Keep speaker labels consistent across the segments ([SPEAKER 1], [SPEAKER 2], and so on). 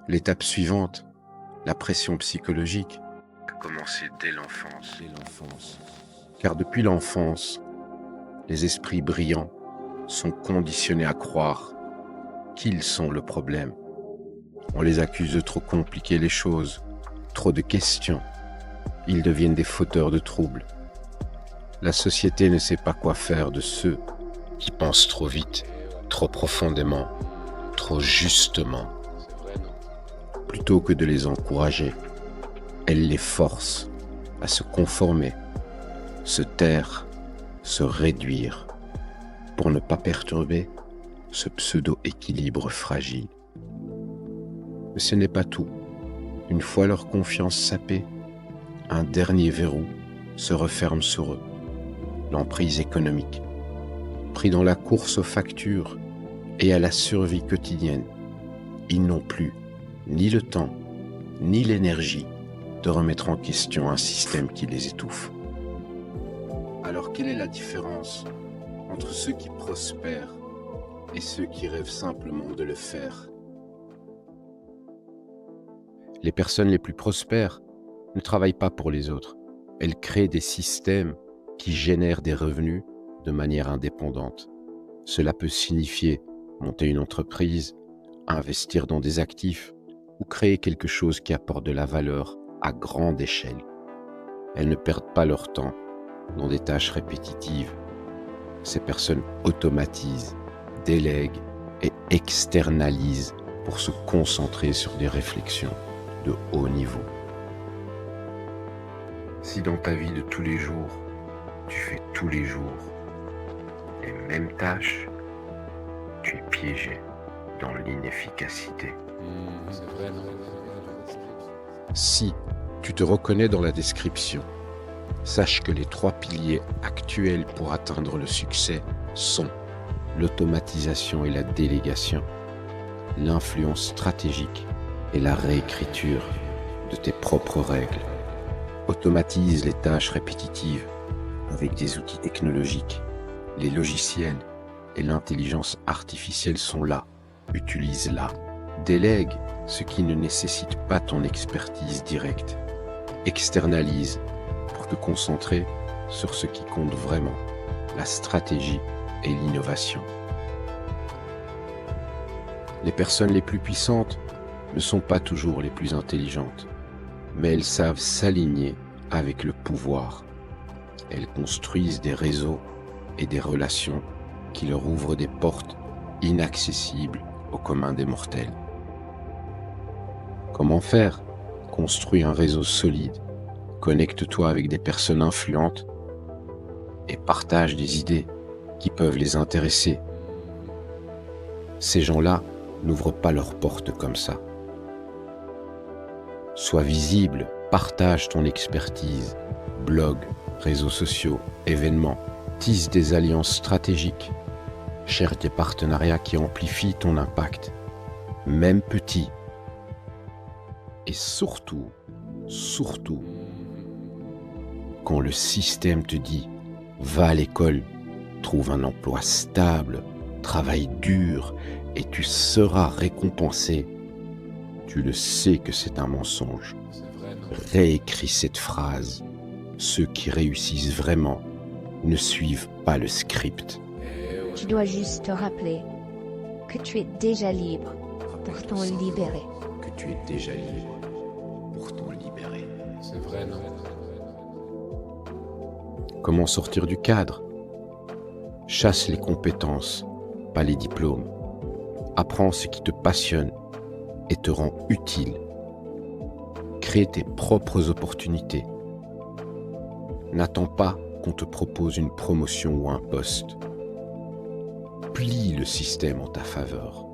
[SPEAKER 1] L'étape suivante, la pression psychologique, a commencé dès l'enfance. Car depuis l'enfance, les esprits brillants sont conditionnés à croire qu'ils sont le problème. On les accuse de trop compliquer les choses, trop de questions. Ils deviennent des fauteurs de troubles. La société ne sait pas quoi faire de ceux qui pensent trop vite, trop profondément, trop justement. Plutôt que de les encourager, elle les force à se conformer, se taire, se réduire, pour ne pas perturber ce pseudo-équilibre fragile. Mais ce n'est pas tout. Une fois leur confiance sapée, un dernier verrou se referme sur eux, l'emprise économique. Pris dans la course aux factures et à la survie quotidienne, ils n'ont plus ni le temps, ni l'énergie de remettre en question un système qui les étouffe. Alors quelle est la différence entre ceux qui prospèrent et ceux qui rêvent simplement de le faire? Les personnes les plus prospères ne travaillent pas pour les autres. Elles créent des systèmes qui génèrent des revenus de manière indépendante. Cela peut signifier monter une entreprise, investir dans des actifs ou créer quelque chose qui apporte de la valeur à grande échelle. Elles ne perdent pas leur temps dans des tâches répétitives. Ces personnes automatisent, délèguent et externalisent pour se concentrer sur des réflexions de haut niveau. Si dans ta vie de tous les jours, tu fais tous les jours les mêmes tâches, tu es piégé dans l'inefficacité.
[SPEAKER 2] C'est vrai, non?
[SPEAKER 1] Si tu te reconnais dans la description, sache que les 3 piliers actuels pour atteindre le succès sont l'automatisation et la délégation, l'influence stratégique et la réécriture de tes propres règles. Automatise les tâches répétitives avec des outils technologiques. Les logiciels et l'intelligence artificielle sont là. Utilise-la. Délègue ce qui ne nécessite pas ton expertise directe. Externalise pour te concentrer sur ce qui compte vraiment, la stratégie et l'innovation. Les personnes les plus puissantes ne sont pas toujours les plus intelligentes, mais elles savent s'aligner avec le pouvoir. Elles construisent des réseaux et des relations qui leur ouvrent des portes inaccessibles au commun des mortels. Comment faire? Construis un réseau solide, connecte-toi avec des personnes influentes et partage des idées qui peuvent les intéresser. Ces gens-là n'ouvrent pas leurs portes comme ça. Sois visible, partage ton expertise, blog, réseaux sociaux, événements, tisse des alliances stratégiques, cherche des partenariats qui amplifient ton impact, même petit. Et surtout, quand le système te dit « va à l'école, trouve un emploi stable, travaille dur et tu seras récompensé », tu le sais que c'est un mensonge.
[SPEAKER 2] C'est vrai, non?
[SPEAKER 1] Réécris cette phrase. Ceux qui réussissent vraiment ne suivent pas le script.
[SPEAKER 3] Tu dois juste te rappeler que tu es déjà libre, pourtant libéré.
[SPEAKER 1] Que tu es déjà libre, pourtant libéré.
[SPEAKER 2] C'est vrai, non?
[SPEAKER 1] Comment sortir du cadre? Chasse les compétences, pas les diplômes. Apprends ce qui te passionne et te rend utile. Crée tes propres opportunités. N'attends pas qu'on te propose une promotion ou un poste. Plie le système en ta faveur.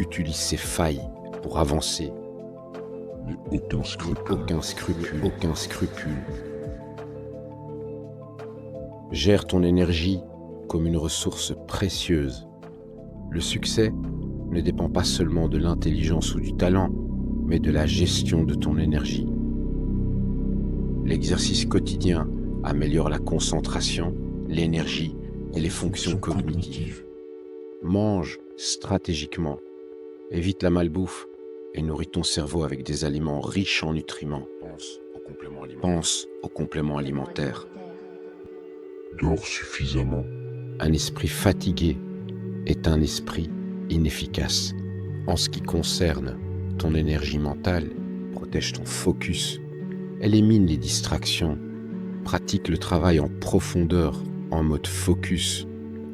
[SPEAKER 1] Utilise ses failles pour avancer. Aucun scrupule. Gère ton énergie comme une ressource précieuse. Le succès ne dépend pas seulement de l'intelligence ou du talent, mais de la gestion de ton énergie. L'exercice quotidien améliore la concentration, l'énergie et les fonctions cognitives. Mange stratégiquement. Évite la malbouffe et nourris ton cerveau avec des aliments riches en nutriments. Pense aux compléments alimentaires.
[SPEAKER 4] Dors suffisamment.
[SPEAKER 1] Un esprit fatigué est un esprit inefficace. En ce qui concerne ton énergie mentale, protège ton focus, élimine les distractions, pratique le travail en profondeur, en mode focus.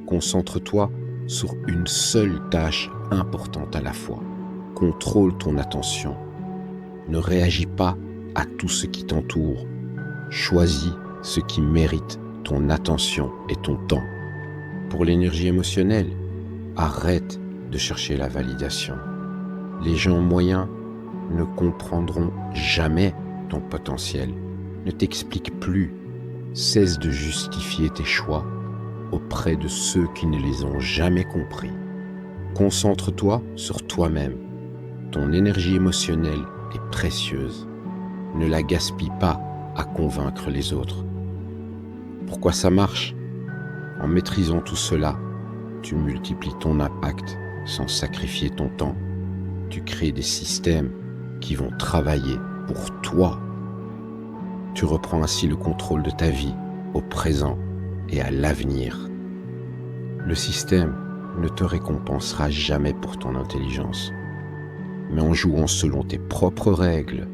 [SPEAKER 1] Concentre-toi sur une seule tâche importante à la fois. Contrôle ton attention. Ne réagis pas à tout ce qui t'entoure. Choisis ce qui mérite ton attention et ton temps. Pour l'énergie émotionnelle, arrête de chercher la validation. Les gens moyens ne comprendront jamais ton potentiel. Ne t'explique plus. Cesse de justifier tes choix auprès de ceux qui ne les ont jamais compris. Concentre-toi sur toi-même. Ton énergie émotionnelle est précieuse. Ne la gaspille pas à convaincre les autres. Pourquoi ça marche? En maîtrisant tout cela, tu multiplies ton impact sans sacrifier ton temps. Tu crées des systèmes qui vont travailler pour toi. Tu reprends ainsi le contrôle de ta vie au présent et à l'avenir. Le système ne te récompensera jamais pour ton intelligence. Mais en jouant selon tes propres règles,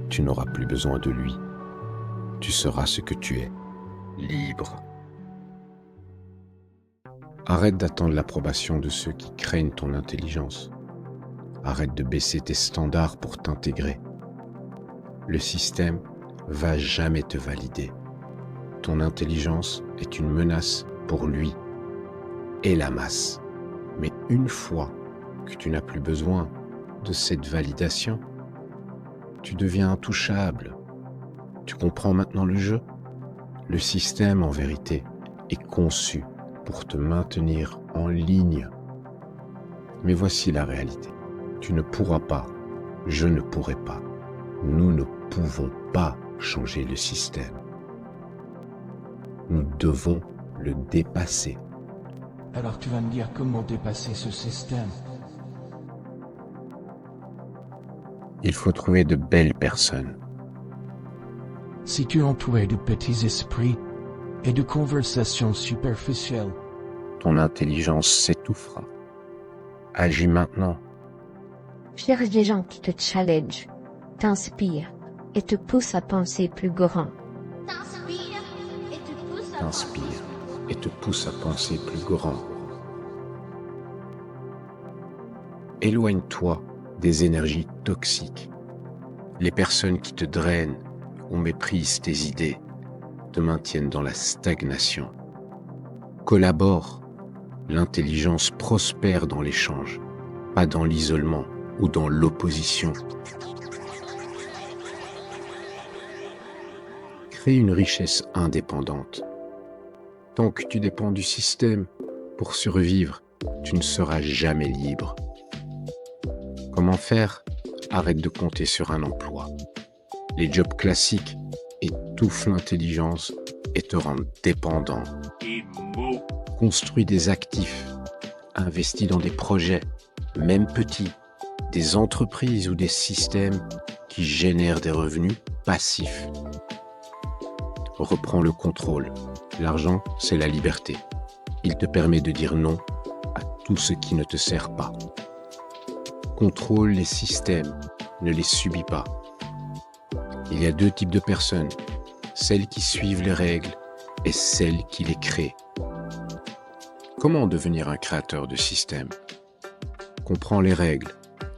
[SPEAKER 1] tu n'auras plus besoin de lui. Tu seras ce que tu es, libre. Arrête d'attendre l'approbation de ceux qui craignent ton intelligence. Arrête de baisser tes standards pour t'intégrer. Le système va jamais te valider. Ton intelligence est une menace pour lui et la masse. Mais une fois que tu n'as plus besoin de cette validation, tu deviens intouchable. Tu comprends maintenant le jeu? Le système, en vérité, est conçu pour te maintenir en ligne. Mais voici la réalité. Tu ne pourras pas, je ne pourrai pas, nous ne pouvons pas changer le système. Nous devons le dépasser.
[SPEAKER 5] Alors tu vas me dire comment dépasser ce système?
[SPEAKER 1] Il faut trouver de belles personnes.
[SPEAKER 5] Si tu es entouré de petits esprits et de conversations superficielles,
[SPEAKER 1] Ton intelligence s'étouffera. Agis maintenant.
[SPEAKER 3] Cherche des gens qui te challenge, t'inspirent et te poussent à penser plus grand.
[SPEAKER 1] T'inspire et te pousse à penser plus grand. Éloigne-toi des énergies toxiques. Les personnes qui te drainent ou méprisent tes idées te maintiennent dans la stagnation. Collabore. L'intelligence prospère dans l'échange, pas dans l'isolement ou dans l'opposition. Crée une richesse indépendante. Tant que tu dépends du système pour survivre, tu ne seras jamais libre. Comment faire? Arrête de compter sur un emploi. Les jobs classiques étouffent l'intelligence et te rendent dépendant. Construis des actifs. Investis dans des projets, même petits, des entreprises ou des systèmes qui génèrent des revenus passifs. Reprends le contrôle. L'argent, c'est la liberté. Il te permet de dire non à tout ce qui ne te sert pas. Contrôle les systèmes, ne les subis pas. Il y a deux types de personnes, celles qui suivent les règles et celles qui les créent. Comment devenir un créateur de système? Comprends les règles,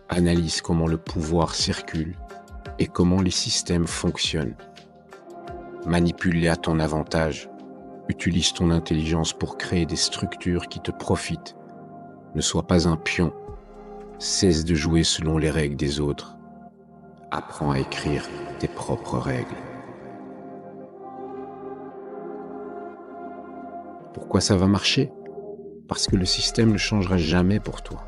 [SPEAKER 1] analyse comment le pouvoir circule et comment les systèmes fonctionnent. Manipule-les à ton avantage. Utilise ton intelligence pour créer des structures qui te profitent. Ne sois pas un pion. Cesse de jouer selon les règles des autres. Apprends à écrire tes propres règles. Pourquoi ça va marcher? Parce que le système ne changera jamais pour toi.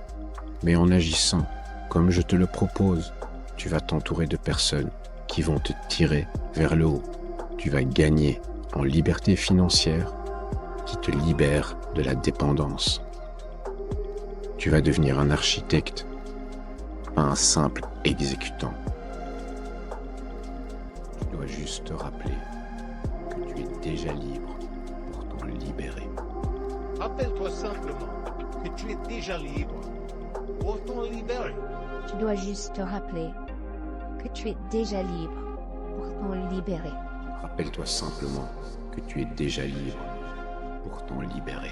[SPEAKER 1] Mais en agissant comme je te le propose, tu vas t'entourer de personnes qui vont te tirer vers le haut. Tu vas gagner en liberté financière qui te libère de la dépendance. Tu vas devenir un architecte, pas un simple exécutant. Tu dois juste te rappeler que tu es déjà libre pour t'en libérer.
[SPEAKER 6] Rappelle-toi simplement que tu es déjà libre pour t'en libérer.
[SPEAKER 3] Tu dois juste te rappeler que tu es déjà libre pour t'en libérer.
[SPEAKER 1] Rappelle-toi simplement que tu es déjà libre pour t'en libérer.